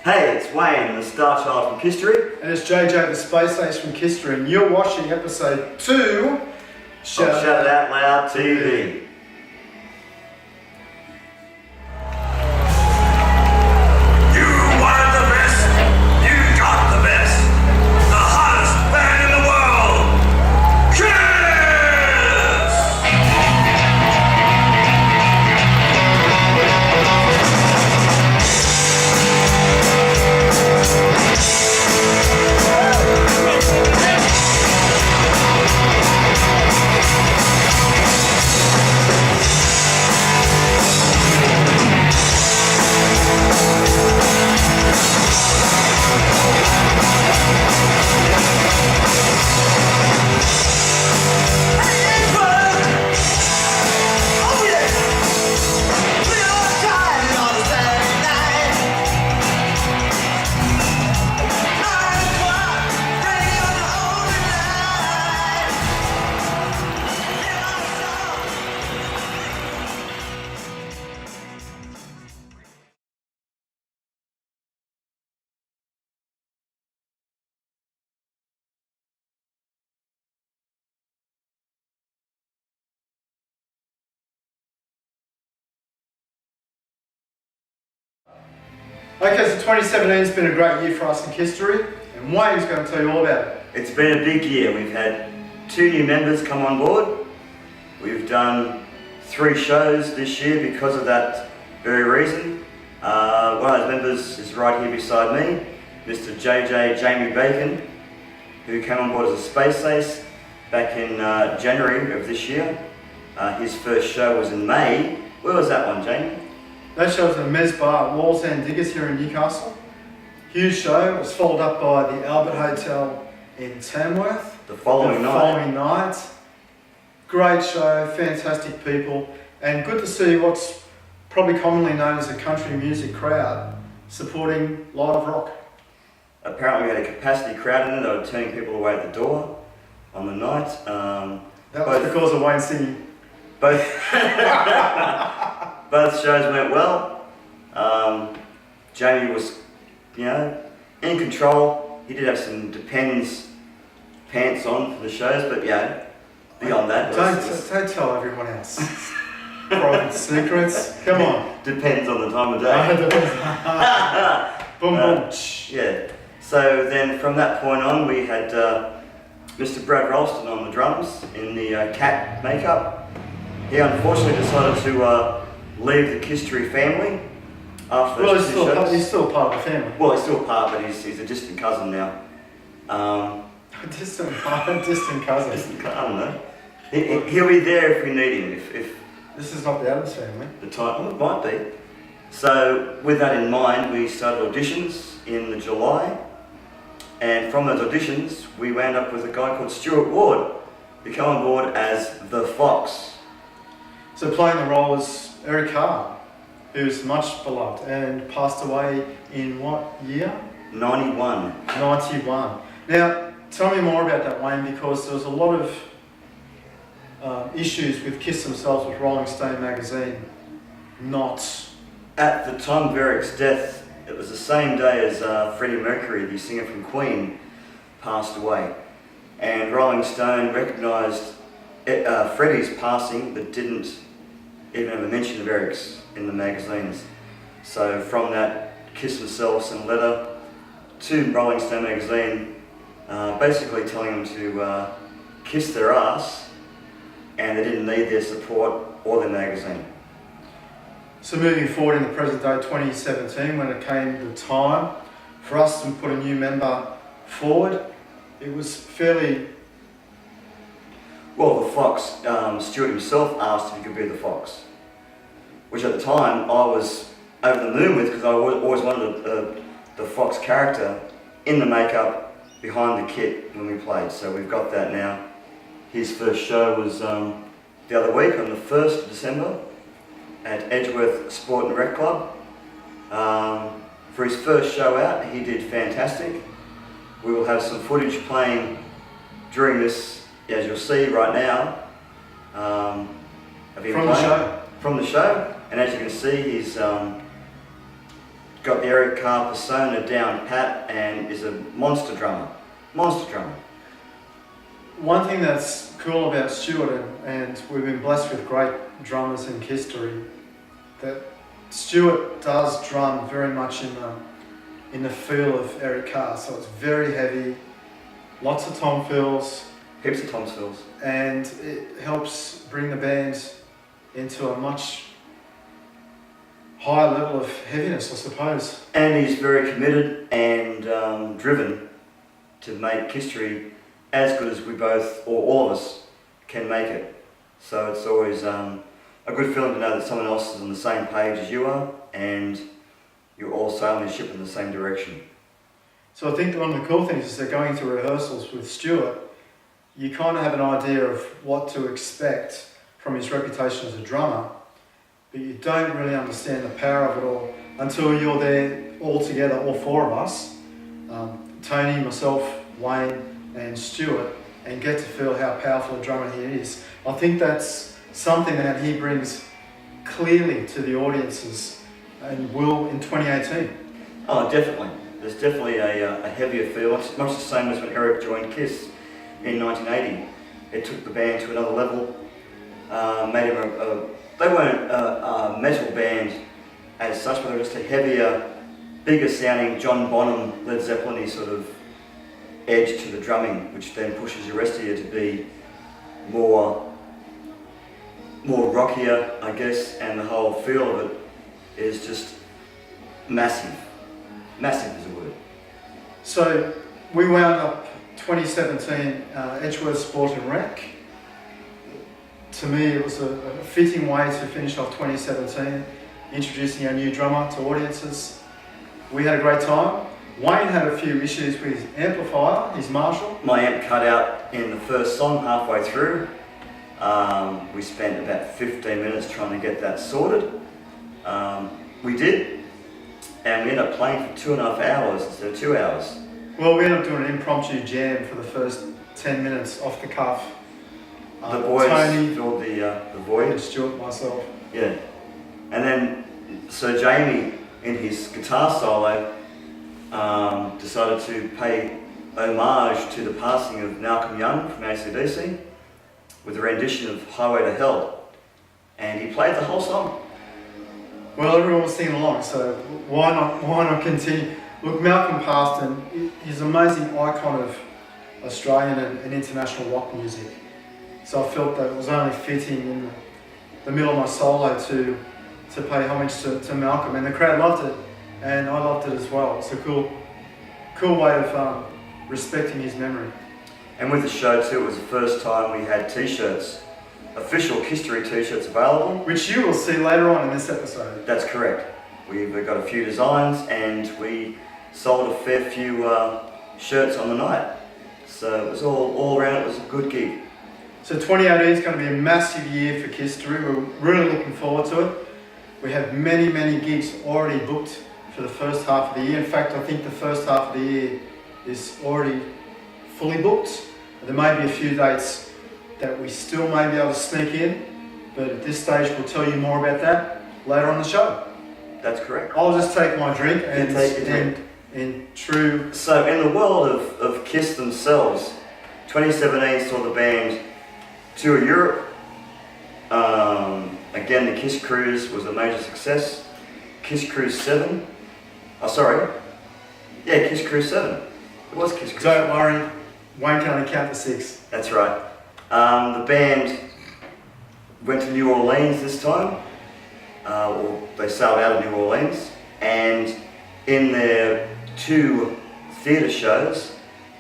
Hey, it's Wayne, the Star Child from KISStory. And it's JJ, the Space Ace from KISStory, and you're watching episode 2 Shout It Out Loud TV. Okay, so 2017's been a great year for us in KISStory, and Wayne's going to tell you all about it. It's been a big year. We've had 2 new members come on board. We've done 3 shows this year because of that very reason. One of those members is right here beside me, Mr. Jamie Bacon, who came on board as a Space Ace back in January of this year. His first show was in May. Where was that one, Jamie? That show was at Mez Bar at Walls and Diggers here in Newcastle. Huge show. It was followed up by the Albert Hotel in Tamworth The following night. Great show, fantastic people, and good to see what's probably commonly known as a country music crowd supporting live rock. Apparently we had a capacity crowd in there. They were turning people away at the door on the night. That was because of Wayne singing. Both shows went well. Jamie was, in control. He did have some Depends pants on for the shows, but beyond that. Don't tell everyone else. Private secrets. Come on. Depends on the time of day. Boom, boom. Yeah. So then from that point on, we had Mr. Brad Ralston on the drums in the cat makeup. He unfortunately decided to leave the KISStory family after those 2 shows. He's still part of the family. Well, he's still part, but he's a distant cousin now. Distant cousin. I don't know. He'll be there if we need him. If this is not the Adams family. The time, well, it might be. So with that in mind, we started auditions in July, and from those auditions, we wound up with a guy called Stuart Ward, who came on board as the Fox. So playing the role was Eric Carr, who's much beloved and passed away in what year? 91. 91. Now, tell me more about that, Wayne, because there was a lot of issues with KISS themselves with Rolling Stone magazine not... At the time of Eric's death, it was the same day as Freddie Mercury, the singer from Queen, passed away. And Rolling Stone recognised Freddie's passing, but didn't even have a mention of Eric's in the magazines. So from that, KISS themselves sent a letter to Rolling Stone magazine, basically telling them to kiss their ass, and they didn't need their support or their magazine. So moving forward in the present day, 2017, when it came the time for us to put a new member forward, it was fairly... Well, the Fox, Stuart himself asked if he could be the Fox, which at the time I was over the moon with, because I always wanted the Fox character in the makeup behind the kit when we played. So we've got that now. His first show was the other week on the 1st of December at Edgeworth Sport and Rec Club. For his first show out, he did fantastic. We will have some footage playing during this, as you'll see right now, of him from the show. From the show, and as you can see, he's got the Eric Carr persona down pat and is a monster drummer. Monster drummer. One thing that's cool about Stuart, and we've been blessed with great drummers in KISStory, that Stuart does drum very much in the feel of Eric Carr. So it's very heavy, lots of tom fills, Heaps of tom fills. and it helps bring the band into a much higher level of heaviness, I suppose. And he's very committed and driven to make KISStory as good as we both, or all of us, can make it. So it's always a good feeling to know that someone else is on the same page as you are, and you're all sailing the ship in the same direction. So I think one of the cool things is that going to rehearsals with Stuart, you kind of have an idea of what to expect from his reputation as a drummer, but you don't really understand the power of it all until you're there all together, all four of us, Tony, myself, Wayne and Stuart, and get to feel how powerful a drummer he is. I think that's something that he brings clearly to the audiences and will in 2018. Oh, definitely. There's definitely a heavier feel. It's much the same as when Eric joined KISS in 1980. It took the band to another level, made him they weren't a metal band as such, but they were just a heavier, bigger sounding John Bonham, Led Zeppelin-y sort of edge to the drumming, which then pushes the rest of you to be more rockier, I guess, and the whole feel of it is just massive. Massive is a word. So we wound up 2017 Edgeworth Sport and Rec. To me, it was a fitting way to finish off 2017, introducing our new drummer to audiences. We had a great time. Wayne had a few issues with his amplifier, his Marshall. My amp cut out in the first song halfway through. We spent about 15 minutes trying to get that sorted. We did, and we ended up playing for 2.5 hours instead of 2 hours. Well, we ended up doing an impromptu jam for the first 10 minutes off the cuff. The boys Tony, filled the void. and Stuart, myself. Yeah. And then Sir Jamie, in his guitar solo, decided to pay homage to the passing of Malcolm Young from AC/DC with a rendition of Highway to Hell. And he played the whole song. Well, everyone was singing along, so why not continue? Look, Malcolm passed, and he's an amazing icon of Australian and international rock music. So I felt that it was only fitting in the middle of my solo to pay homage to Malcolm, and the crowd loved it, and I loved it as well. It's a cool way of respecting his memory. And with the show too, it was the first time we had t-shirts, official KISStory t-shirts available. Which you will see later on in this episode. That's correct. We've got a few designs and we sold a fair few shirts on the night. So it was all around, it was a good gig. So 2018 is going to be a massive year for KISStory. We're really looking forward to it. We have many gigs already booked for the first half of the year. In fact, I think the first half of the year is already fully booked. There may be a few dates that we still may be able to sneak in, but at this stage we'll tell you more about that later on the show. That's correct. I'll just take my drink and take your drink. in true... So in the world of KISS themselves, 2017 saw the band tour Europe. Again, the KISS Cruise was a major success. KISS Cruise 7. Oh, sorry. Yeah, KISS Cruise 7. It was KISS Cruise. Don't worry, Wayne can only count to 6. That's right. The band went to New Orleans this time. Or they sailed out of New Orleans. And in their 2 theatre shows,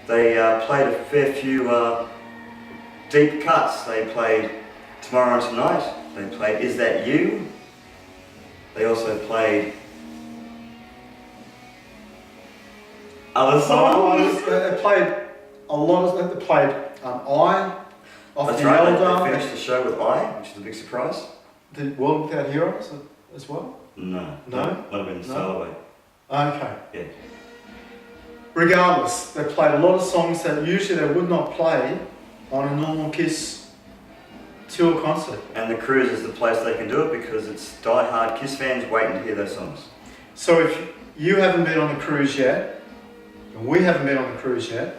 they played a fair few deep cuts. They played Tomorrow and Tonight. They played Is That You? They also played other songs. They played a lot of... They played I, Off That's the right, Elder. they finished the show with I, which is a big surprise. Did World Without Heroes as well? No. No? Might have been Sailaway. Okay. Yeah. Regardless, they played a lot of songs that usually they would not play on a normal KISS tour concert. And the Cruise is the place they can do it because it's die-hard KISS fans waiting to hear those songs. So if you haven't been on the cruise yet, and we haven't been on the cruise yet,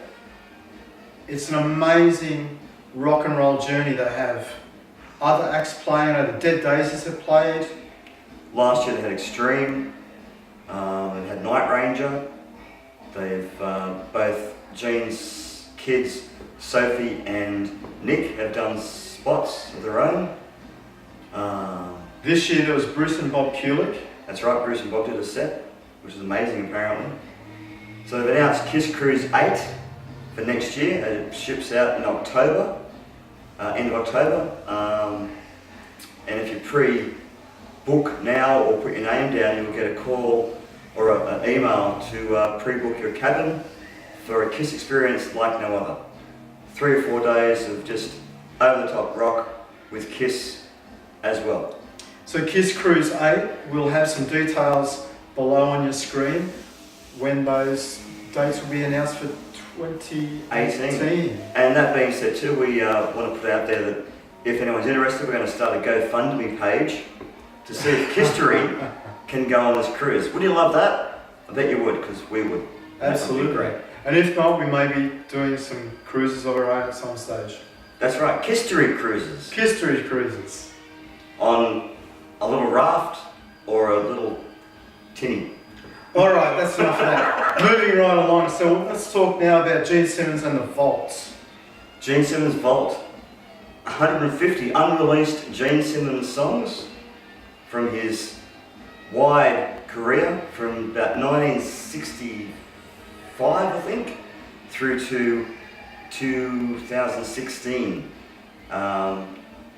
it's an amazing rock and roll journey they have. Other acts playing, the Dead Daisies have played. Last year they had Extreme, they had Night Ranger, they've both Gene's kids, Sophie and Nick, have done spots of their own. This year there was Bruce and Bob Kulick. That's right, Bruce and Bob did a set, which is amazing apparently. So they've announced Kiss Cruise 8 for next year. It ships out in October, end of October. And if you pre-book now or put your name down, you'll get a call or an email to pre-book your cabin for a Kiss experience like no other. 3 or 4 days of just over-the-top rock with Kiss as well. So Kiss Cruise 8, we'll have some details below on your screen when those dates will be announced for 2018. And that being said too, we want to put out there that if anyone's interested, we're going to start a GoFundMe page to see if KISStory can go on this cruise. Would you love that? I bet you would, because we would. Absolutely. Great. And if not, we may be doing some cruises of our own at some stage. That's right, KISStory cruises. KISStory cruises. On a little raft or a little tinny. Alright, that's enough of that. Moving right along, so let's talk now about Gene Simmons and the Vaults. Gene Simmons Vault. 150 unreleased Gene Simmons songs from his wide career from about 1965, I think, through to 2016. Now,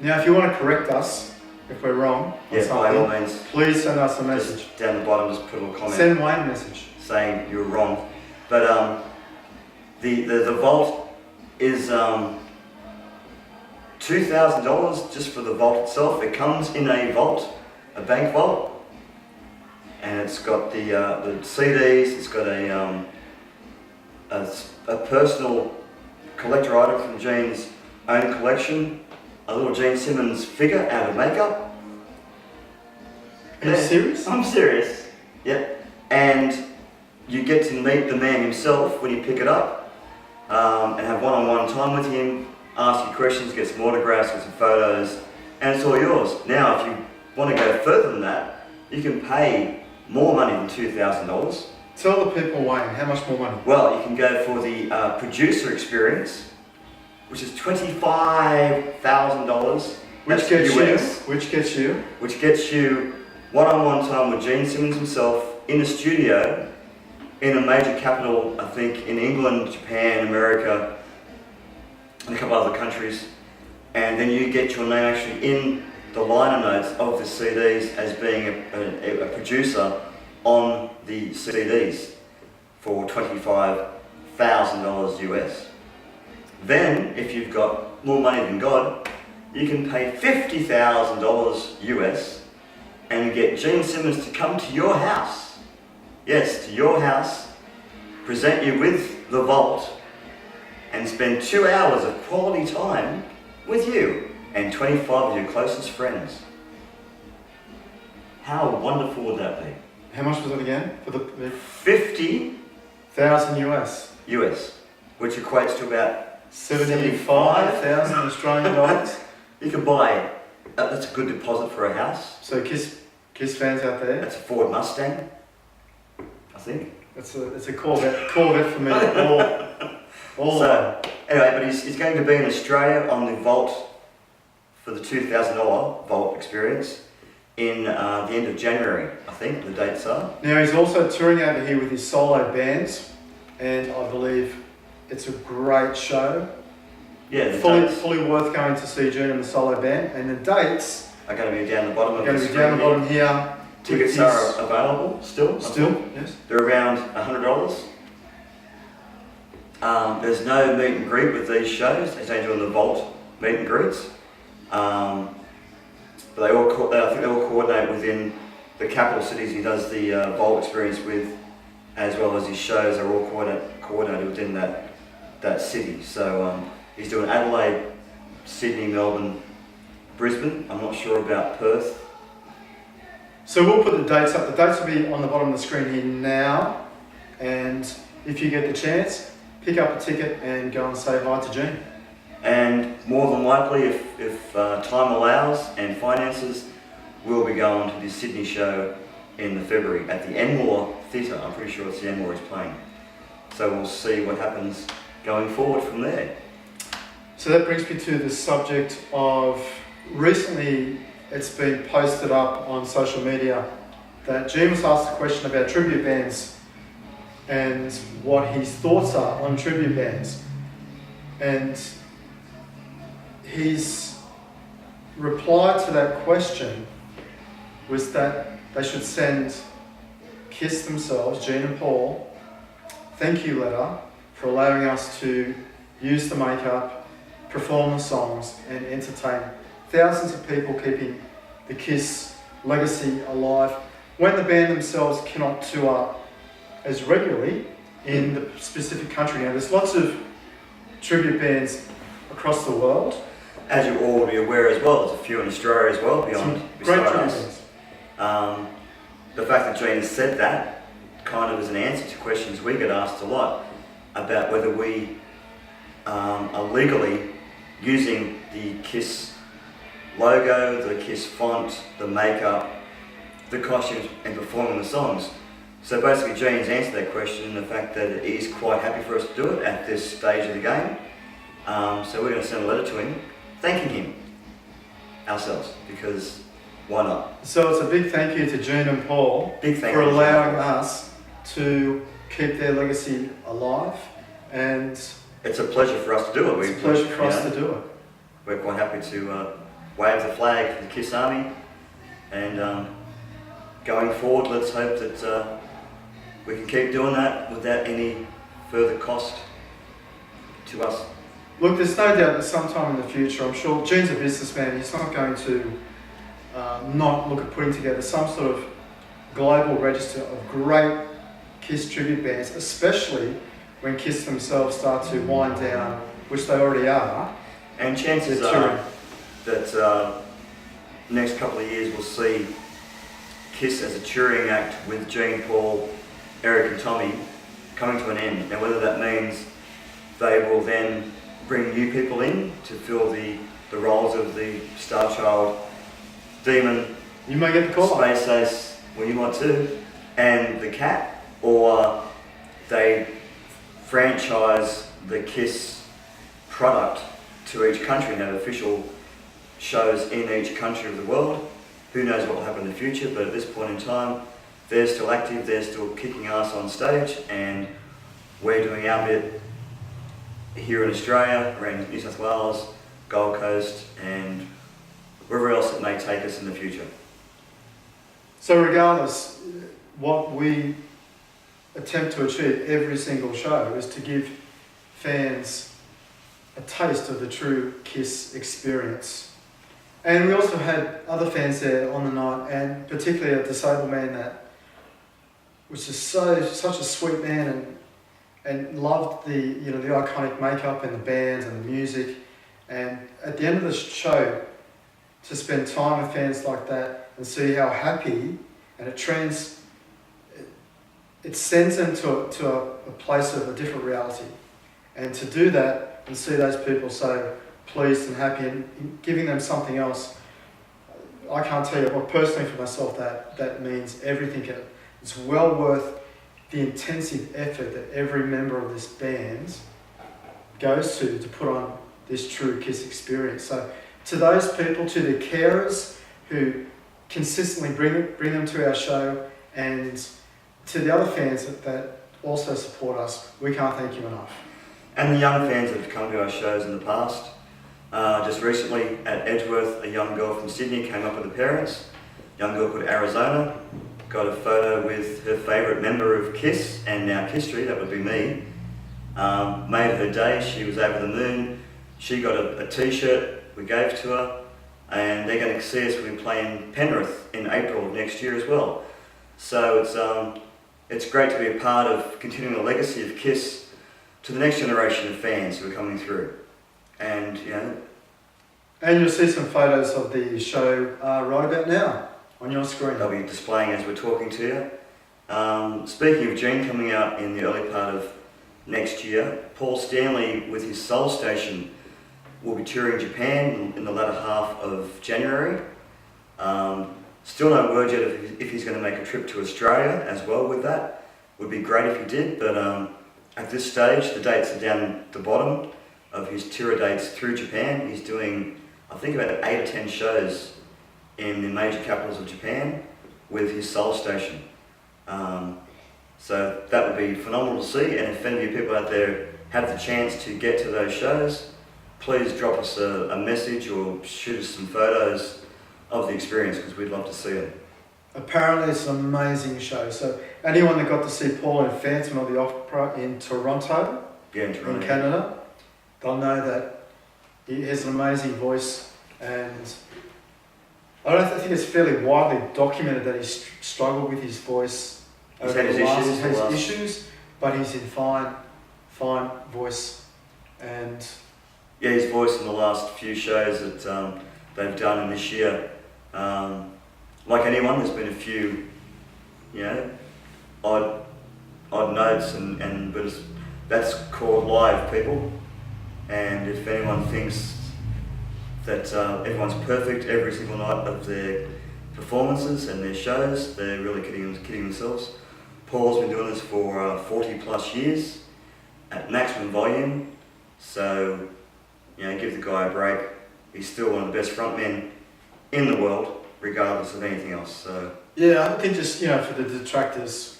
if you want to correct us, if we're wrong, yeah, by all means, please send us a message. Just down the bottom, just put a little comment. Send Wayne a message saying you're wrong. But the vault is $2,000 just for the vault itself. It comes in a vault, a bank vault, and it's got the CDs. It's got a personal collector item from Gene's own collection. A little Gene Simmons figure out of makeup. Are you serious? I'm serious. Yep. And you get to meet the man himself when you pick it up, and have one-on-one time with him, ask you questions, get some autographs, get some photos, and it's all yours. Now, if you want to go further than that, you can pay more money than $2,000. Tell the people, Wayne, how much more money? Well, you can go for the producer experience, which is $25,000. Which gets you one-on-one time with Gene Simmons himself in the studio in a major capital, I think, in England, Japan, America, and a couple other countries. And then you get your name actually in the liner notes of the CDs as being a producer on the CDs for $25,000 US. Then, if you've got more money than God, you can pay $50,000 US and get Gene Simmons to come to your house. Yes, to your house, present you with the vault, and spend 2 hours of quality time with you and 25 of your closest friends. How wonderful would that be? How much was it again? For the 50,000 US, which equates to about 75,000 Australian dollars. You can buy, that's a good deposit for a house. So Kiss fans out there. That's a Ford Mustang, I think. It's a Corvette for me. All so, anyway, but he's going to be in Australia on the vault for the $2,000 vault experience in the end of January, I think the dates are. Now he's also touring over here with his solo bands, and I believe it's a great show. Yeah, fully worth going to see Gene and the solo band, and the dates are going to be down the bottom of the screen. Down the bottom here. Tickets are available still. Yes. They're around $100. There's no meet and greet with these shows. They're doing the vault meet and greets. But I think they all coordinate within the capital cities he does the vault experience with, as well as his shows are all coordinated within that city. So he's doing Adelaide, Sydney, Melbourne, Brisbane. I'm not sure about Perth. So we'll put the dates up. The dates will be on the bottom of the screen here now. And if you get the chance, pick up a ticket and go and say hi to Gene. And more than likely, if time allows and finances, we'll be going to the Sydney show in February at the Enmore Theatre. I'm pretty sure it's the Enmore is playing. So we'll see what happens going forward from there. So that brings me to the subject of recently it's been posted up on social media that Gene was asked a question about tribute bands and what his thoughts are on tribute bands. And his reply to that question was that they should send KISS themselves, Gene and Paul, thank you letter for allowing us to use the makeup, perform the songs and entertain thousands of people, keeping the KISS legacy alive when the band themselves cannot tour as regularly in the specific country. Now there's lots of tribute bands across the world. As you all will be aware as well, there's a few in Australia as well, beyond Great tribute us. bands. The fact that Gene has said that kind of is an answer to questions we get asked a lot about whether we are legally using the KISS logo, the KISS font, the makeup, the costumes and performing the songs. So basically Gene's answered that question and the fact that he's quite happy for us to do it at this stage of the game. So we're going to send a letter to him thanking him ourselves, because why not? So it's a big thank you to Gene and Paul for allowing us to keep their legacy alive, and it's a pleasure for us to do it. It's a pleasure for us to do it. We're quite happy to wave the flag for the KISS Army, and going forward, let's hope that we can keep doing that without any further cost to us. Look, there's no doubt that sometime in the future, I'm sure Gene's a businessman, he's not going to not look at putting together some sort of global register of great KISS tribute bands, especially when KISS themselves start to wind down, which they already are. And chances are that next couple of years we'll see KISS as a touring act with Gene, Paul, Eric and Tommy coming to an end. Now whether that means they will then bring new people in to fill the roles of the Star Child, Demon, you may get the call. Space Ace, well you might too, and the Cat, or they franchise the KISS product to each country and have official shows in each country of the world. Who knows what will happen in the future, but at this point in time, they're still active, they're still kicking ass on stage, and we're doing our bit here in Australia, around New South Wales, Gold Coast, and wherever else it may take us in the future. So regardless, what we attempt to achieve every single show is to give fans a taste of the true KISS experience. And we also had other fans there on the night, and particularly a disabled man that was just such a sweet man and loved the the iconic makeup and the bands and the music. And at the end of the show, to spend time with fans like that and see how happy, and it sends them to a place of a different reality. And to do that and see those people so pleased and happy and giving them something else, I can't tell you, well, personally for myself, that means everything. It's well worth the intensive effort that every member of this band goes to put on this true KISS experience. So to those people, to the carers who consistently bring them to our show, and to the other fans that also support us, we can't thank you enough. And the young fans that have come to our shows in the past. Just recently at Edgeworth, a young girl from Sydney came up with her parents. A young girl called Arizona, got a photo with her favourite member of KISS and now KISStory, that would be me. Made her day, she was over the moon. She got a t-shirt we gave to her, and they're going to see us when we play in Penrith in April of next year as well. So it's great to be a part of continuing the legacy of KISS to the next generation of fans who are coming through. And and you'll see some photos of the show right about now. on your screen. They'll be displaying as we're talking to you. Speaking of June, coming out in the early part of next year, Paul Stanley with his Soul Station will be touring Japan in the latter half of January. Still no word yet if he's going to make a trip to Australia as well with that. Would be great if he did, but at this stage the dates are down the bottom of his tour dates through Japan. He's doing, I think, about 8 or 10 shows in the major capitals of Japan with his Soul Station. So that would be phenomenal to see, and if any of you people out there have the chance to get to those shows, please drop us a message or shoot us some photos of the experience, because we'd love to see it. Apparently it's an amazing show. So anyone that got to see Paul in Phantom of the Opera in Toronto, In Canada, they'll know that he has an amazing voice, and I think it's fairly widely documented that he's struggled with his voice over the last. He's had his issues, but he's in fine voice. And yeah, his voice in the last few shows that they've done in this year. Like anyone, there's been a few, odd notes, but that's called live, people. And if anyone thinks that everyone's perfect every single night of their performances and their shows, they're really kidding themselves. Paul's been doing this for 40 plus years at maximum volume, so give the guy a break. He's still one of the best frontmen in the world, regardless of anything else. So yeah, I think just for the detractors,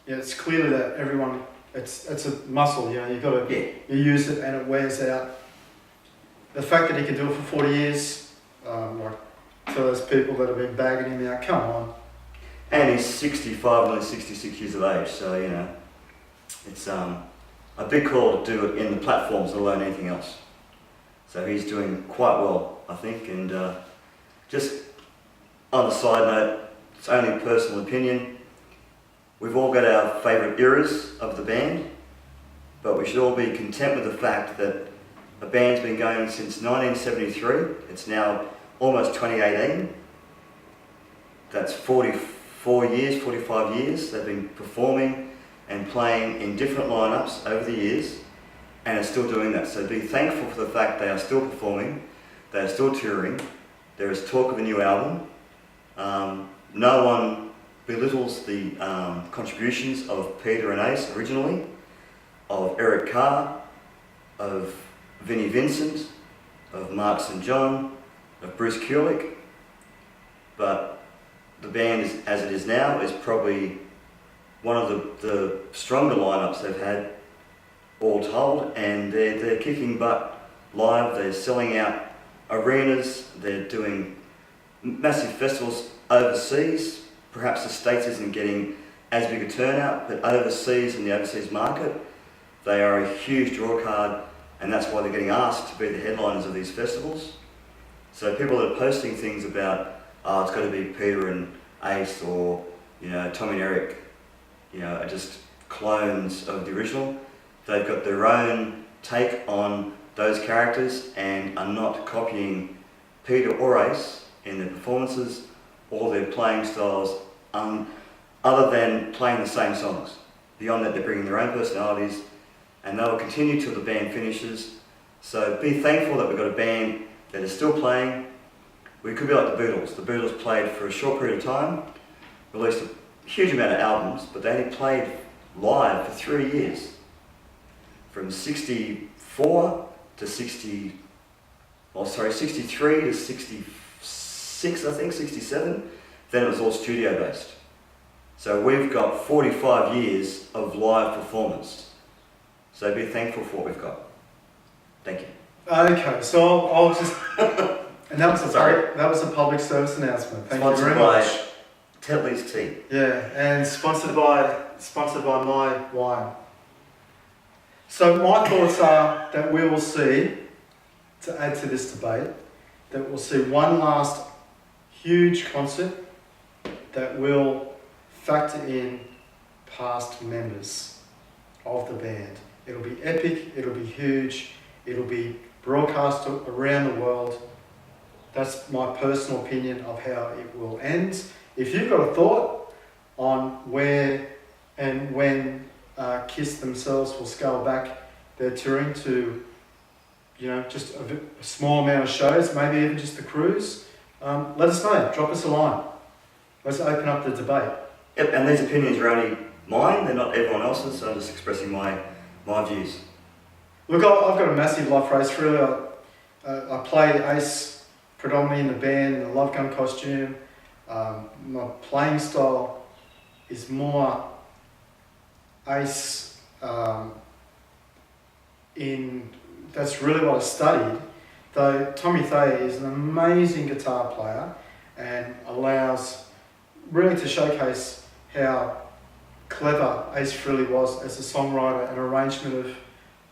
it's clear that everyone, it's a muscle. You got to you use it and it wears out. The fact that he can do it for 40 years, to those people that have been bagging him out, come on. And he's 65, nearly 66 years of age, so it's a big call to do it in the platforms, let alone anything else. So he's doing quite well, I think. And just on a side note, it's only personal opinion. We've all got our favourite eras of the band, but we should all be content with the fact that a band's been going since 1973. It's now almost 2018. That's 44 years, 45 years. They've been performing and playing in different lineups over the years, and are still doing that. So be thankful for the fact they are still performing, they are still touring. There is talk of a new album. No one belittles the contributions of Peter and Ace originally, of Eric Carr, of Vinnie Vincent, of Mark St. John, of Bruce Kulick, but the band as it is now is probably one of the stronger lineups they've had all told, and they're kicking butt live. They're selling out arenas, they're doing massive festivals overseas. Perhaps the States isn't getting as big a turnout, but overseas, in the overseas market, they are a huge draw card, and that's why they're getting asked to be the headliners of these festivals. So people that are posting things about, it's got to be Peter and Ace, or Tom and Eric, are just clones of the original. They've got their own take on those characters and are not copying Peter or Ace in their performances or their playing styles, other than playing the same songs. Beyond that, they're bringing their own personalities, and they will continue till the band finishes. So be thankful that we've got a band that is still playing. We could be like the Beatles. The Beatles played for a short period of time, released a huge amount of albums, but they only played live for 3 years. From 64 to 63 to 66, I think, 67. Then it was all studio based. So we've got 45 years of live performance. So be thankful for what we've got. Thank you. Okay, so I'll just... And that was a public service announcement. Thank you very much. Sponsored by Tetley's Tea. Yeah, and sponsored by my wine. So my thoughts are that we will see, to add to this debate, that we'll see one last huge concert that will factor in past members of the band. It'll be epic, it'll be huge, it'll be broadcast around the world. That's my personal opinion of how it will end. If you've got a thought on where and when KISS themselves will scale back their touring to, just a small amount of shows, maybe even just the cruise, let us know. Drop us a line. Let's open up the debate. Yep, and these opinions are only mine, they're not everyone else's, so I'm just expressing my views. Look, I've got a massive love for Ace Frehley. I play Ace predominantly in the band, in the Love Gun costume. My playing style is more Ace that's really what I studied. Though Tommy Thayer is an amazing guitar player and allows really to showcase how clever Ace Frehley was as a songwriter and arrangement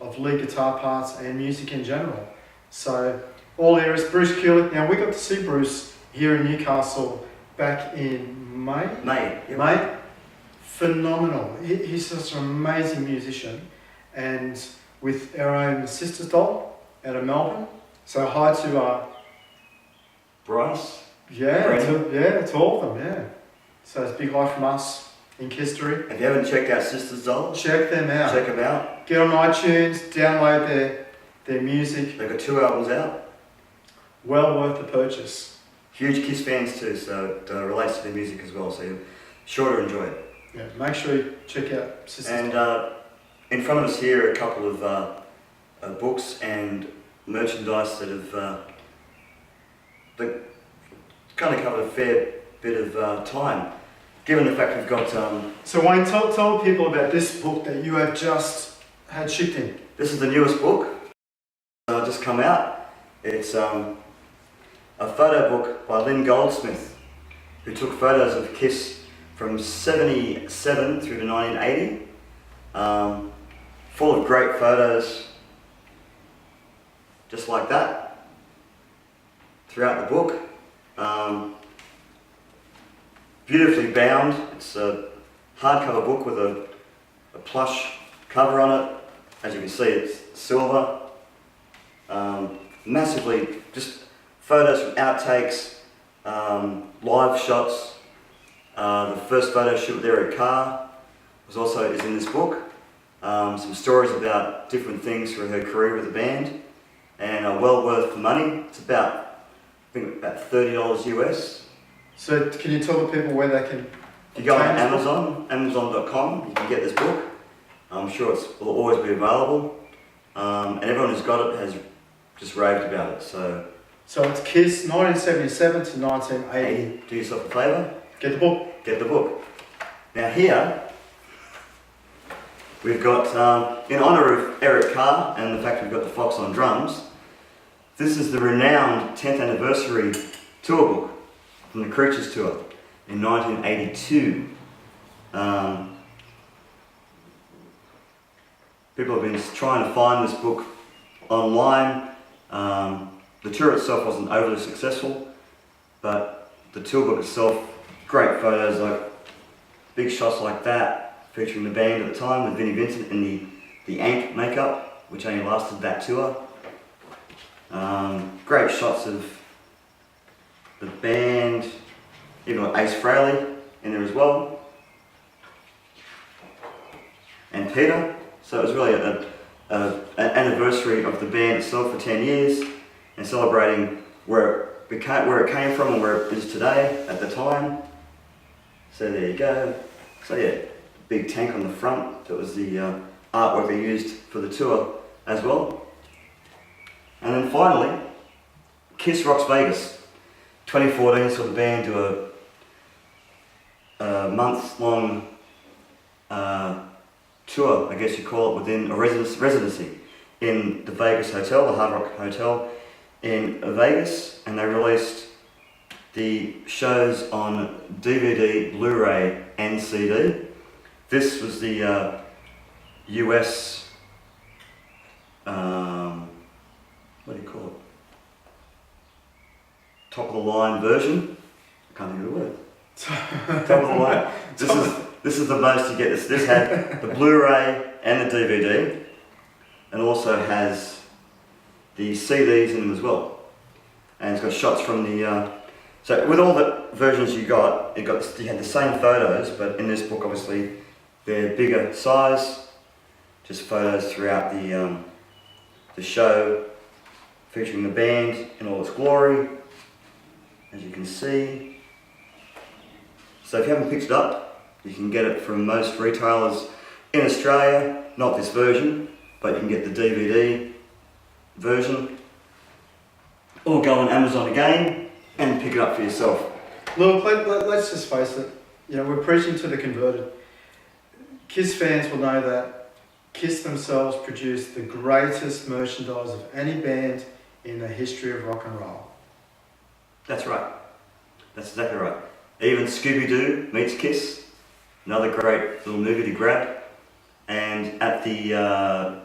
of lead guitar parts and music in general. So all ears, Bruce Kulick. Now we got to see Bruce here in Newcastle back in May. Yep. May. Phenomenal. He's such an amazing musician, and with our own Sisters doll out of Melbourne. So hi to Bryce. To all of them. Yeah. So it's a big hi from us in KISStory. If you haven't checked out Sisters Doll, check them out. check them out. Get on iTunes, download their music. They've got 2 albums out. Well worth the purchase. Huge KISS fans too, so it relates to their music as well, so you're sure to enjoy it. Yeah, make sure you check out Sisters. And in front of us here are a couple of books and merchandise that have that kind of covered a fair bit of time, given the fact we've got... So Wayne, tell people about this book that you have just had shipped in. This is the newest book, just come out. It's a photo book by Lynn Goldsmith, who took photos of KISS from 77 through to 1980. Full of great photos, just like that, throughout the book. Beautifully bound. It's a hardcover book with a plush cover on it. As you can see, it's silver. Massively, just photos from outtakes, live shots. The first photo shoot with Eric Carr is in this book. Some stories about different things through her career with the band, and well worth the money. It's about $30 US. So can you tell the people where they can... If you go on Amazon, Amazon.com, you can get this book. I'm sure it will always be available. And everyone who's got it has just raved about it. So it's KISS 1977 to 1980. Do yourself a favour. Get the book. Get the book. Now here, we've got, in honour of Eric Carr and the fact we've got the Fox on drums, this is the renowned 10th anniversary tour book from the Creatures tour in 1982. People have been trying to find this book online. The tour itself wasn't overly successful, but the tour book itself, great photos, like big shots like that, featuring the band at the time with Vinnie Vincent in the Ank makeup, which only lasted that tour. Great shots of the band, even got Ace Frehley in there as well, and Peter. So it was really an anniversary of the band itself for 10 years, and celebrating where it came from and where it is today at the time. So there you go. So yeah, big tank on the front. That was the artwork they used for the tour as well. And then finally, KISS Rocks Vegas. 2014 saw the band do a month-long tour, I guess you call it, within a residency in the Vegas Hotel, the Hard Rock Hotel in Vegas, and they released the shows on DVD, Blu-ray and CD. This was the US, what do you call it? Top of the line version. I can't think of the word. Top of the line. This is the most you get. This had the Blu-ray and the DVD, and also has the CDs in them as well. and it's got shots from the. So with all the versions you had the same photos, but in this book, obviously, they're bigger size. Just photos throughout the show, featuring the band in all its glory, as you can see. So if you haven't picked it up, you can get it from most retailers in Australia. Not this version, but you can get the DVD version, or go on Amazon again and pick it up for yourself. Look, let's just face it, we're preaching to the converted. KISS fans will know that KISS themselves produced the greatest merchandise of any band in the history of rock and roll. That's right. That's exactly right. Even Scooby-Doo meets KISS, another great little movie to grab. And at the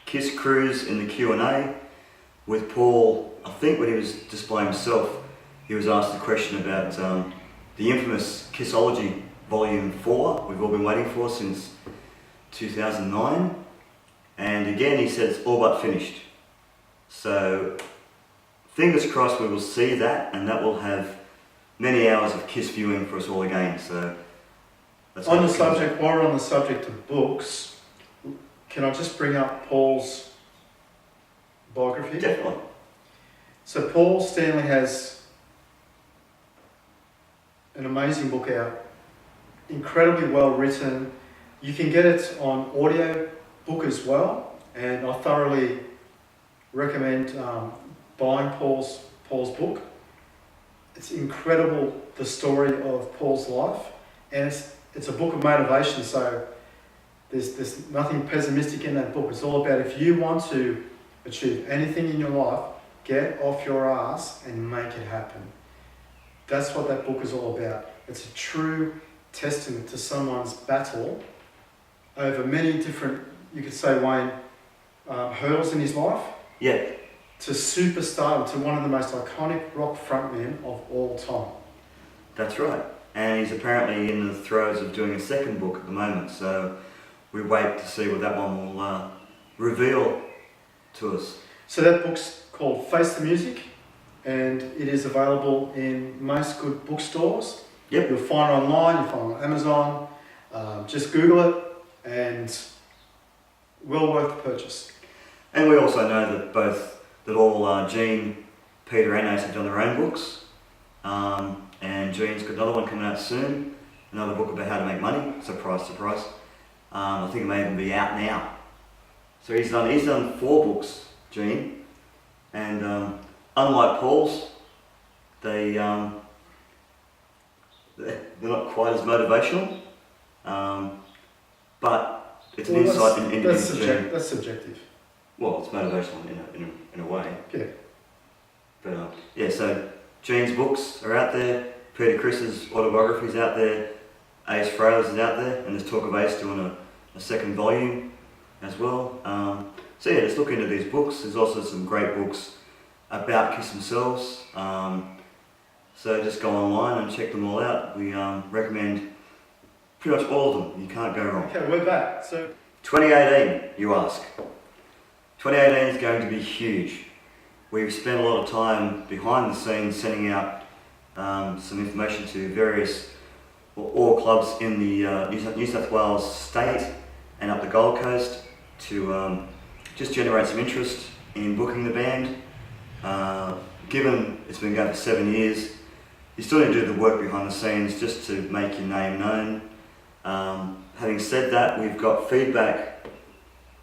KISS cruise in the Q&A with Paul, I think when he was displaying himself, he was asked a question about the infamous Kissology Volume 4 we've all been waiting for since 2009. And again he said it's all but finished. So fingers crossed we will see that, and that will have many hours of KISS viewing for us all again. So while we're on the subject of books, can I just bring up Paul's biography? Definitely. So Paul Stanley has an amazing book out, incredibly well written. You can get it on audio book as well, and I thoroughly recommend buying Paul's book. It's incredible, the story of Paul's life, and it's a book of motivation. So there's nothing pessimistic in that book. It's all about, if you want to achieve anything in your life, get off your ass and make it happen. That's what that book is all about. It's a true testament to someone's battle over many different, you could say, Wayne, hurdles in his life. Yeah. To superstardom, to one of the most iconic rock frontmen of all time. That's right. And he's apparently in the throes of doing a second book at the moment, so we wait to see what that one will reveal to us. So that book's called Face the Music, and it is available in most good bookstores. Yep. You'll find it online, you'll find it on Amazon. Just Google it, and well worth the purchase. And we also know that all Gene, Peter and Ace have done their own books. And Gene's got another one coming out soon, another book about how to make money. Surprise, surprise. I think it may even be out now. So he's done 4 books, Gene, and unlike Paul's, they're not quite as motivational, but it's an insight into Gene. That's subjective. Well, it's motivational in a way. Yeah. But yeah, so Gene's books are out there, Peter Chris's autobiography is out there, Ace Frehley's is out there, and there's talk of Ace doing a second volume as well. So yeah, just look into these books. There's also some great books about KISS themselves. So just go online and check them all out. We recommend pretty much all of them. You can't go wrong. Okay, we're back. So 2018, you ask. 2018 is going to be huge. We've spent a lot of time behind the scenes sending out some information to all clubs in the New South Wales state and up the Gold Coast to just generate some interest in booking the band. Given it's been going for 7 years, you still need to do the work behind the scenes just to make your name known. Having said that, we've got feedback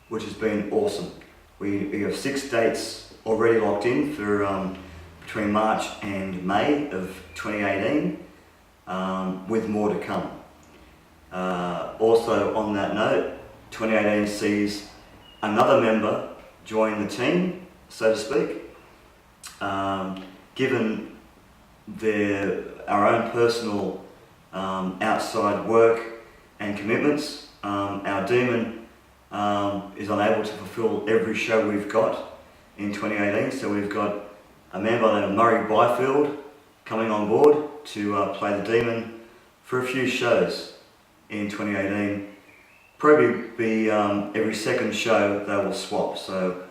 which has been awesome. We have 6 dates already locked in for between March and May of 2018, with more to come. Also on that note, 2018 sees another member join the team, so to speak. Given our own personal outside work and commitments, our demon is unable to fulfill every show we've got in 2018, so we've got a man by the name of Murray Byfield coming on board to play the demon for a few shows in 2018. Probably be every second show they will swap, so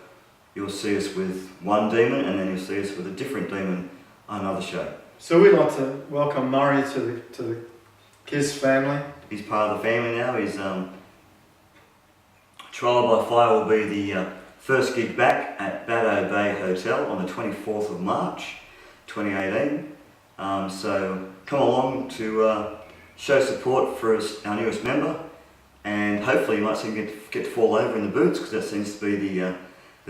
you'll see us with one demon, and then you'll see us with a different demon on another show. So we'd like to welcome Murray to the KISS family. He's part of the family now. His Trial by Fire will be the first gig back at Baddo Bay Hotel on the 24th of March 2018. So come along to show support for our newest member, and hopefully you might see him get to fall over in the boots, because that seems to be the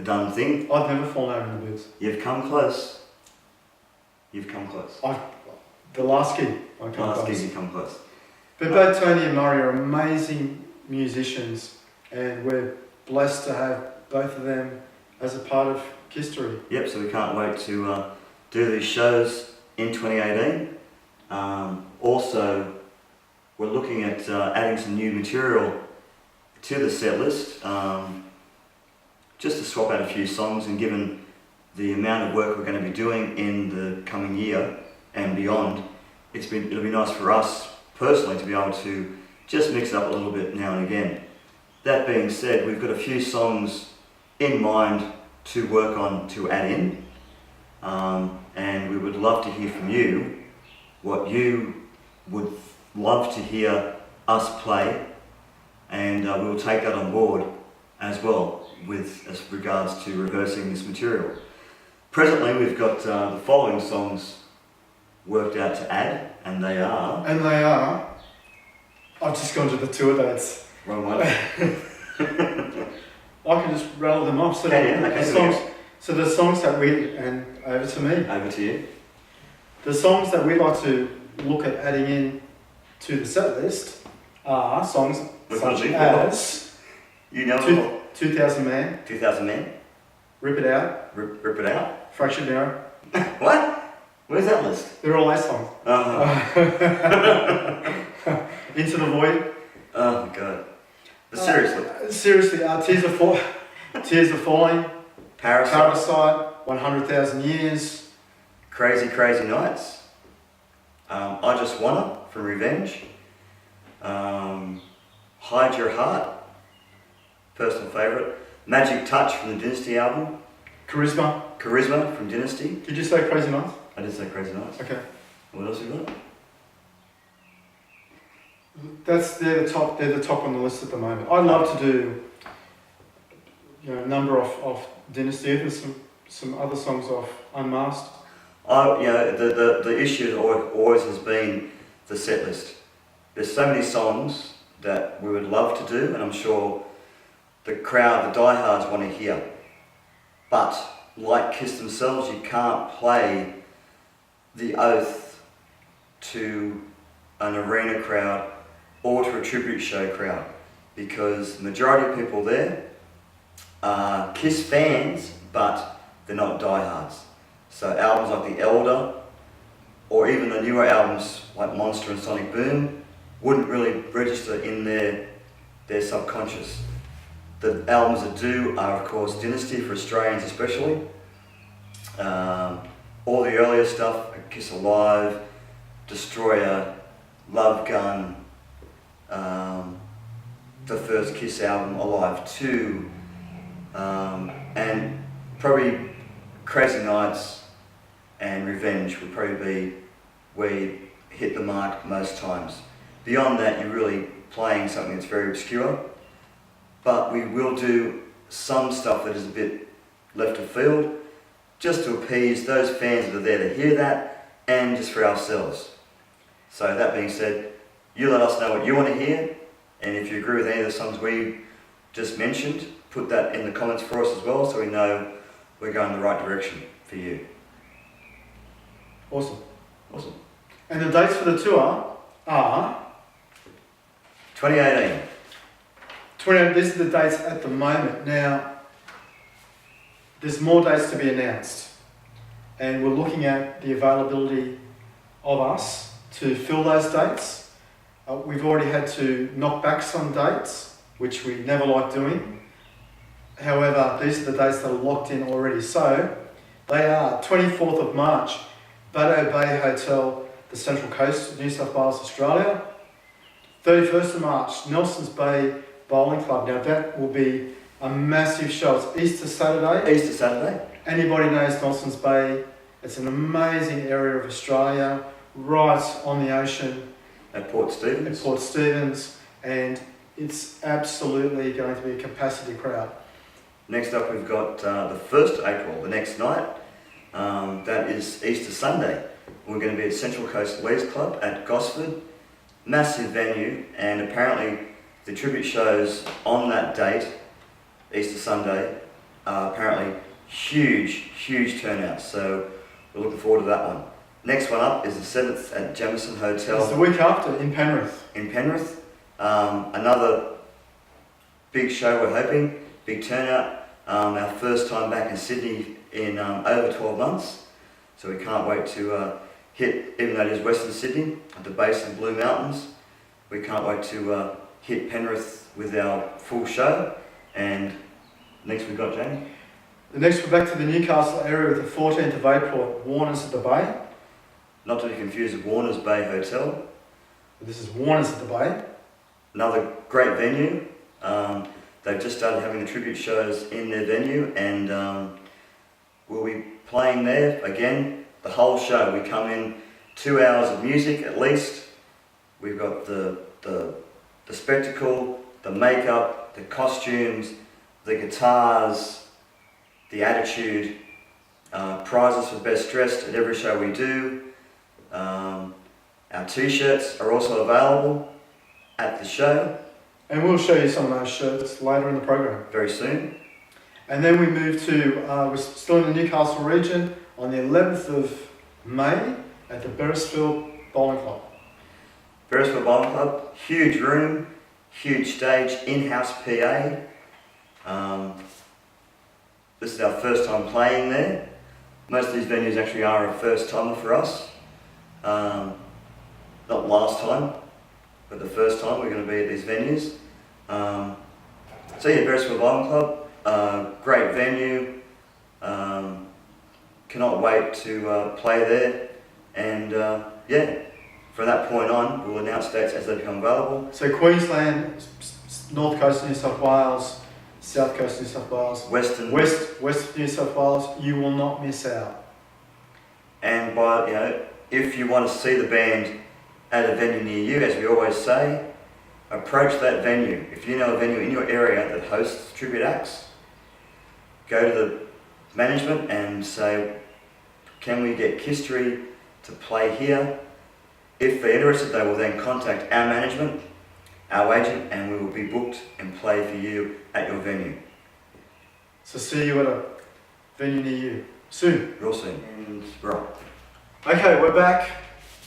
done thing. I've never fallen over in the boots. You've come close. You've come close. The last gig, I come Last close. gig you come close. But both Tony and Murray are amazing musicians, and we're blessed to have both of them as a part of KISStory. Yep, so we can't wait to do these shows in 2018. Also, we're looking at adding some new material to the set list, just to swap out a few songs, and given the amount of work we're going to be doing in the coming year and beyond, it'll be nice for us personally to be able to just mix it up a little bit now and again. That being said, we've got a few songs in mind to work on to add in, and we would love to hear from you what you would love to hear us play, and we will take that on board as well as regards to reversing this material. Presently we've got the following songs worked out to add, and they are... I've just gone to the tour dates. Wrong one. I can just rattle them off. So the songs that and over to me. Over to you. The songs that we'd like to look at adding in to the set list are songs such as you know 2000 Man, 2000 Men, Rip It Out, Rip It Out, Fractured Mirror. What? Where's that list? They're all our songs. Into the Void. Oh my god. But seriously. Seriously, Tears Are Falling, Parasite, 100,000 Years, Crazy Crazy Nights, I Just Wanna from Revenge, Hide Your Heart, personal favourite, Magic Touch from the Dynasty album, Charisma from Dynasty. Did you say Crazy Nights? I did say Crazy Nights. Okay. What else you got? They're the top on the list at the moment. I'd love to do a number of Dynasty. There's some other songs off Unmasked. The issue always has been the set list. There's so many songs that we would love to do, and I'm sure the crowd, the diehards, want to hear. But like KISS themselves, you can't play The Oath to an arena crowd or to a tribute show crowd, because the majority of people there are KISS fans, but they're not diehards. So albums like The Elder, or even the newer albums like Monster and Sonic Boom, wouldn't really register in their subconscious. The albums that do are of course Dynasty, for Australians especially. All the earlier stuff, Kiss Alive, Destroyer, Love Gun, the first KISS album, Alive 2, and probably Crazy Nights and Revenge would probably be where you hit the mark most times. Beyond that, you're really playing something that's very obscure, but we will do some stuff that is a bit left of field, just to appease those fans that are there to hear that, and just for ourselves. So that being said, you let us know what you want to hear, and if you agree with any of the songs we just mentioned, put that in the comments for us as well, so we know we're going in the right direction for you. Awesome. Awesome. And the dates for the tour are 2018. These are the dates at the moment. Now, there's more dates to be announced, and we're looking at the availability of us to fill those dates. We've already had to knock back some dates, which we never like doing. However, these are the dates that are locked in already. So, they are 24th of March, Baddo Bay Hotel, the Central Coast of New South Wales, Australia. 31st of March, Nelson's Bay Bowling Club. Now that will be A massive show. It's Easter Saturday. Easter Saturday. Anybody knows Dawson's Bay? It's an amazing area of Australia, right on the ocean. At Port Stephens. At Port Stephens, and it's absolutely going to be a capacity crowd. Next up we've got the 1st of April, the next night. That is Easter Sunday. We're going to be at Central Coast Leagues Club at Gosford. Massive venue, and apparently the tribute shows on that date, Easter Sunday, are apparently huge turnouts. So we're looking forward to that one. Next one up is the 7th at Jamison Hotel. It's the week after in Penrith. In Penrith. Another big show, we're hoping, big turnout. Our first time back in Sydney in over 12 months. So we can't wait to hit, even though it is Western Sydney, at the base of Blue Mountains, we can't wait to hit Penrith with our full show. And next we've got Jamie. The next we're back to the Newcastle area with the 14th of April at Warner's at the Bay. Not to be confused with Warner's Bay Hotel. This is Warner's at the Bay. Another great venue. They've just started having the tribute shows in their venue, and we'll be playing there again the whole show. We come in 2 hours of music at least. We've got the spectacle, the makeup, the costumes, the guitars, the attitude, prizes for best dressed at every show we do. Our t-shirts are also available at the show. And we'll show you some of those shirts later in the program. Very soon. And then we move to, we're still in the Newcastle region, on the 11th of May at the Beresfield Bowling Club. Beresfield Bowling Club, huge room, huge stage, in-house PA. This is our first time playing there. Most of these venues actually are a first timer for us. Not last time, but the first time we're going to be at these venues. So yeah, Beresfield Bowling Club, great venue. Cannot wait to play there, and yeah, from that point on we'll announce dates as they become available. So Queensland, North Coast of New South Wales, South Coast of New South Wales, West of New South Wales, you will not miss out. And by if you want to see the band at a venue near you, as we always say, approach that venue. If you know a venue in your area that hosts tribute acts, go to the management and say, can we get KISStory to play here? If they're interested, they will then contact our management, our agent, and we will be booked and play for you at your venue. So see you at a venue near you soon. Real soon. And right. Okay, we're back,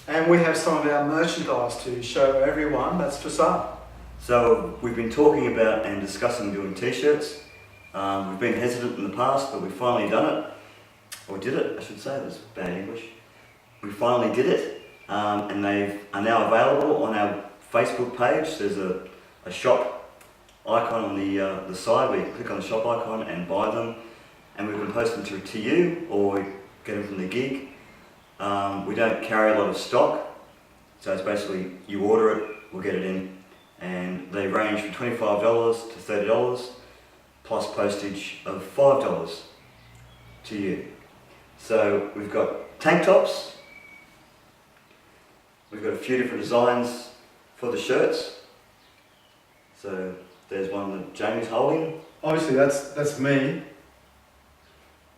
and we have some of our merchandise to show everyone that's for sale. So we've been talking about and discussing doing t-shirts. We've been hesitant in the past, but we've finally done it. Or did it, I should say, that's bad English. We finally did it, and they are now available on our Facebook page. There's a shop icon on the side where you can click on the shop icon and buy them, and we can post them to you or get them from the gig. We don't carry a lot of stock, so it's basically you order it, we'll get it in, and they range from $25 to $30 plus postage of $5 to you. So we've got tank tops, we've got a few different designs for the shirts. So there's one that Jamie's holding. Obviously that's me.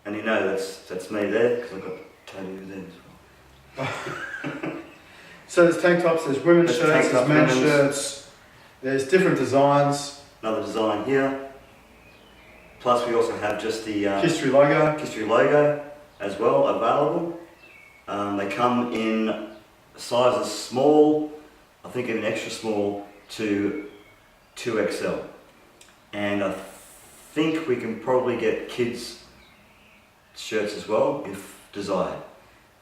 And you know that's me there, because I've got tattoos there as well. So there's tank tops, there's women's shirts, there's men's women's shirts, there's different designs. Another design here. Plus we also have just the KISStory logo as well available. They come in sizes small, I think even extra small, to 2XL. And I think we can probably get kids shirts as well if desired.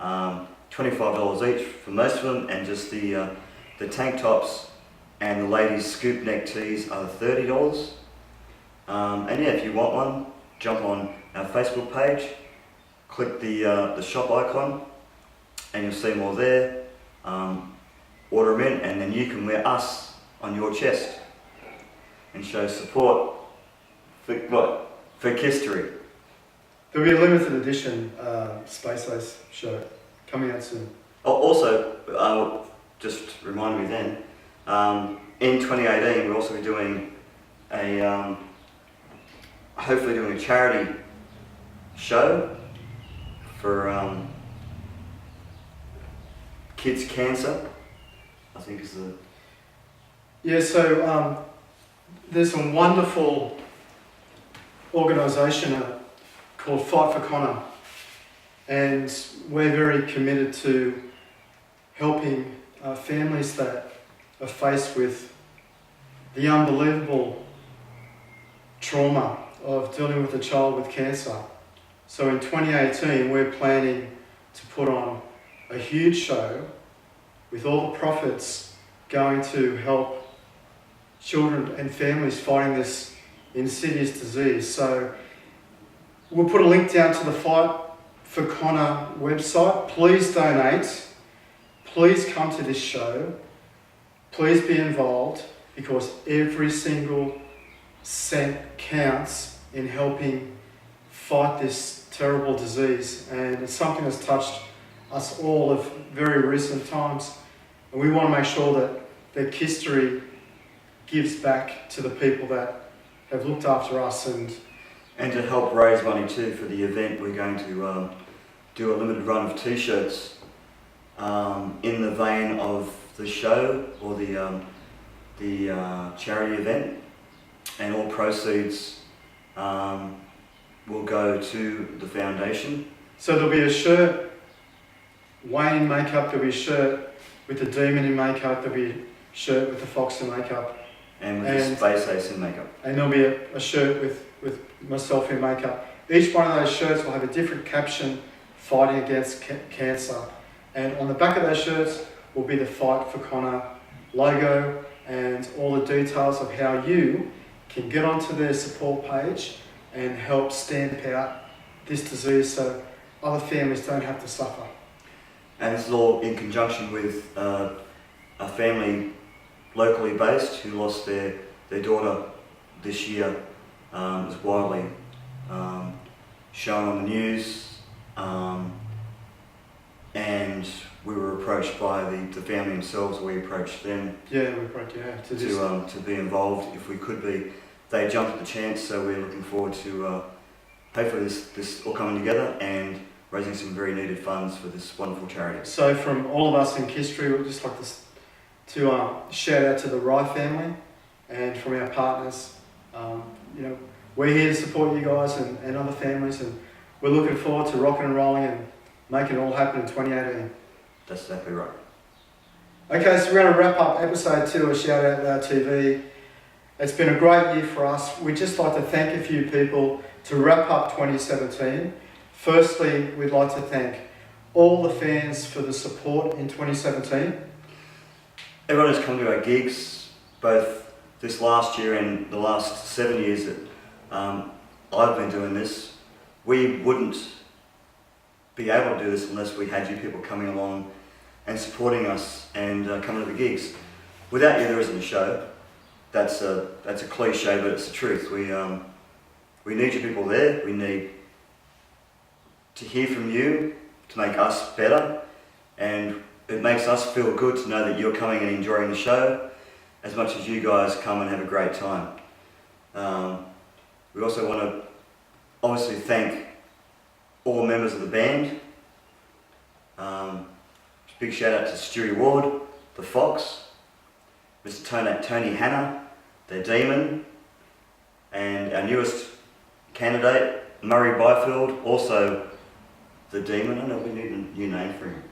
$25 each for most of them, and just the tank tops and the ladies' scoop neck tees are $30. And yeah, if you want one, jump on our Facebook page, click the shop icon, and you'll see more there. Order them in, and then you can wear us on your chest and show support For KISStory. There'll be a limited edition Space Ace shirt coming out soon. Also, just remind me then, in 2018 we'll also be doing hopefully doing a charity show for kids' cancer, I think is the... Yeah, so there's a wonderful organisation called Fight for Connor, and we're very committed to helping families that are faced with the unbelievable trauma of dealing with a child with cancer. So in 2018 we're planning to put on a huge show with all the profits going to help children and families fighting this insidious disease. So we'll put a link down to the Fight for Connor website. Please donate. Please come to this show. Please be involved, because every single cent counts in helping fight this terrible disease, and it's something that's touched us all of very recent times, and we want to make sure that KISStory gives back to the people that have looked after us, and to help raise money too for the event. We're going to do a limited run of t-shirts in the vein of the show or the charity event, and all proceeds will go to the foundation. So there'll be a shirt, Wayne in makeup, there'll be a shirt with the demon in makeup, there'll be a shirt with the fox in makeup. And with the Space Ace in makeup. And there'll be a shirt with myself in makeup. Each one of those shirts will have a different caption, fighting against cancer. And on the back of those shirts will be the Fight for Connor logo and all the details of how you can get onto their support page and help stamp out this disease so other families don't have to suffer. And this is all in conjunction with a family locally based who lost their daughter this year. It was widely shown on the news, and we were approached by the family themselves. We approached them to be involved if we could be. They jumped at the chance, so we're looking forward to hopefully this all coming together and raising some very needed funds for this wonderful charity. So from all of us in KISStory, we'd just like to shout out to the Rye family, and from our partners. We're here to support you guys and other families, and we're looking forward to rocking and rolling and making it all happen in 2018. That's exactly right. Okay, so we're going to wrap up episode 2 of Shout Out Loud TV. It's been a great year for us. We'd just like to thank a few people to wrap up 2017. Firstly, we'd like to thank all the fans for the support in 2017. Everyone who's come to our gigs, both this last year and the last 7 years that I've been doing this, we wouldn't be able to do this unless we had you people coming along and supporting us and coming to the gigs. Without you, there isn't a show. That's a cliche, but it's the truth. We need you people there. We need to hear from you to make us better, and it makes us feel good to know that you're coming and enjoying the show as much as you guys come and have a great time. We also want to obviously thank all members of the band. Big shout out to Stewie Ward, the Fox, Mr. Tony Hanna, the Demon, and our newest candidate, Murray Byfield, also the Demon. I know we need a new name for him.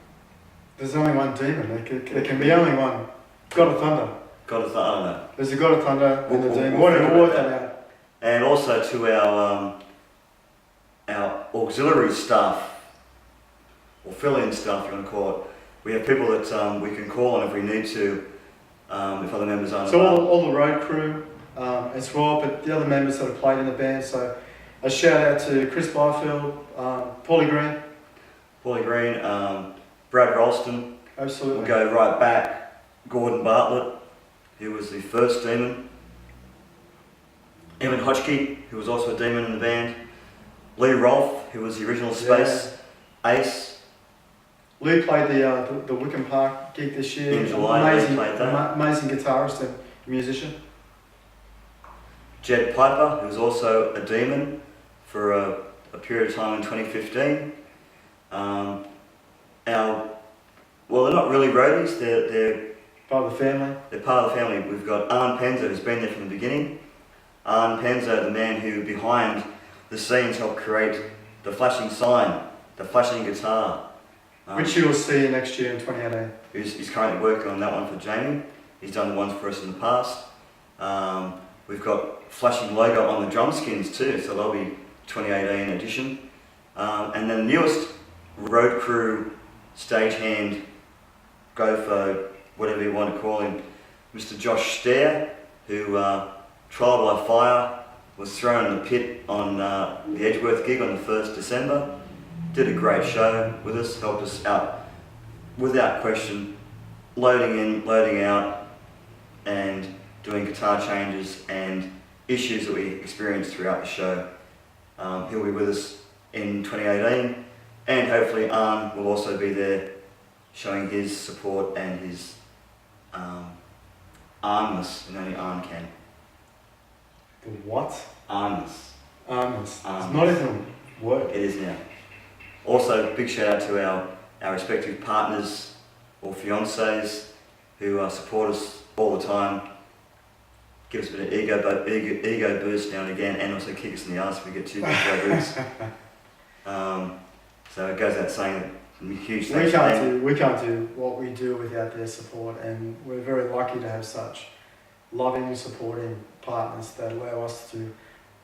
There's only one demon. There can be only one. God of Thunder. I don't know. There's a God of Thunder and the demon. We'll work that out. And also to our auxiliary staff, or fill-in staff, if you want to call it. We have people that we can call on if we need to, if other members aren't So available. all the road crew as well, but the other members that have played in the band. So a shout out to Chris Byfield, Paulie Green, Brad Ralston. Absolutely. We'll go right back. Gordon Bartlett, who was the first Demon. Evan Hodgkey, who was also a demon in the band. Lee Rolfe, who was the original Space. Ace. Lee played the Wickham Park gig this year. In July, Lee played that. Amazing guitarist and musician. Jed Piper, who was also a demon for a period of time in 2015. Well, they're not really roadies, they're part of the family. They're part of the family. We've got Arn Penzer, who's been there from the beginning. Arn Penzer, the man who behind the scenes helped create the flashing sign, the flashing guitar. Which you'll see next year in 2018. He's currently working on that one for Jamie. He's done the ones for us in the past. We've got flashing logo on the drum skins too, so they'll be 2018 edition. And then the newest road crew, stagehand, gopher, whatever you want to call him, Mr. Josh Stair, who Trial by Fire was thrown in the pit on the Edgeworth gig on the 1st December. Did a great show with us, helped us out without question, loading in, loading out, and doing guitar changes and issues that we experienced throughout the show. He'll be with us in 2018, and hopefully Arn will also be there showing his support and his armless, and only Arn can. The what? Armless. Armless. It's not even a word. It is now. Also, big shout out to our respective partners or fiancés who support us all the time, give us a bit of ego boost now and again, and also kick us in the arse if we get too big boots. So it goes without saying, huge thanks to them. We can't do what we do without their support, and we're very lucky to have such loving, supporting partners that allow us to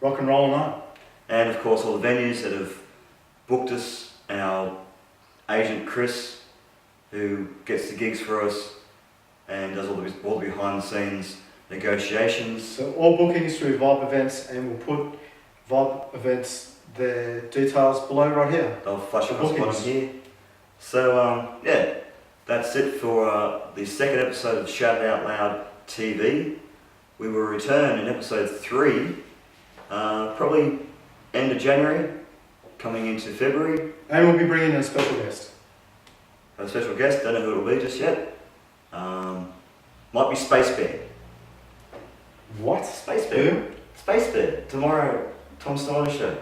rock and roll on. And of course all the venues that have booked us, our agent Chris, who gets the gigs for us and does all the behind the scenes negotiations. So all bookings through Vibe Events, and we'll put Vibe Events, their details below right here. They'll flash across the bottom here. So yeah, that's it for the second episode of Shout It Out Loud TV. We will return in episode 3, probably end of January, coming into February. And we'll be bringing in a special guest. A special guest, don't know who it'll be just yet. Might be Space Bear. What? Space Bear. Who? Space Bear. Tomorrow, Tom Snyder show.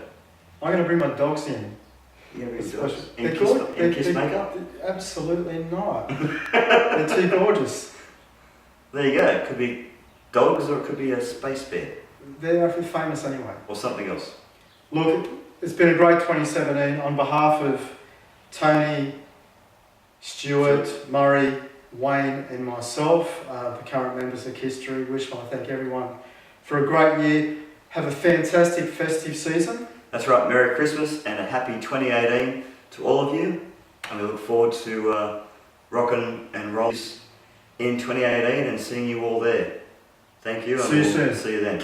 I'm going to bring my dogs in. Yeah, In Kiss makeup? Absolutely not. They're too gorgeous. There you go. It could be dogs or it could be a space bear. They're famous anyway. Or something else. Look, it's been a great 2017. On behalf of Tony, Stuart, Murray, Wayne and myself, the current members of KISStory, wish I thank everyone for a great year. Have a fantastic festive season. That's right, Merry Christmas and a happy 2018 to all of you. And we look forward to rocking and rolling in 2018 and seeing you all there. Thank you, and See you soon. See you then.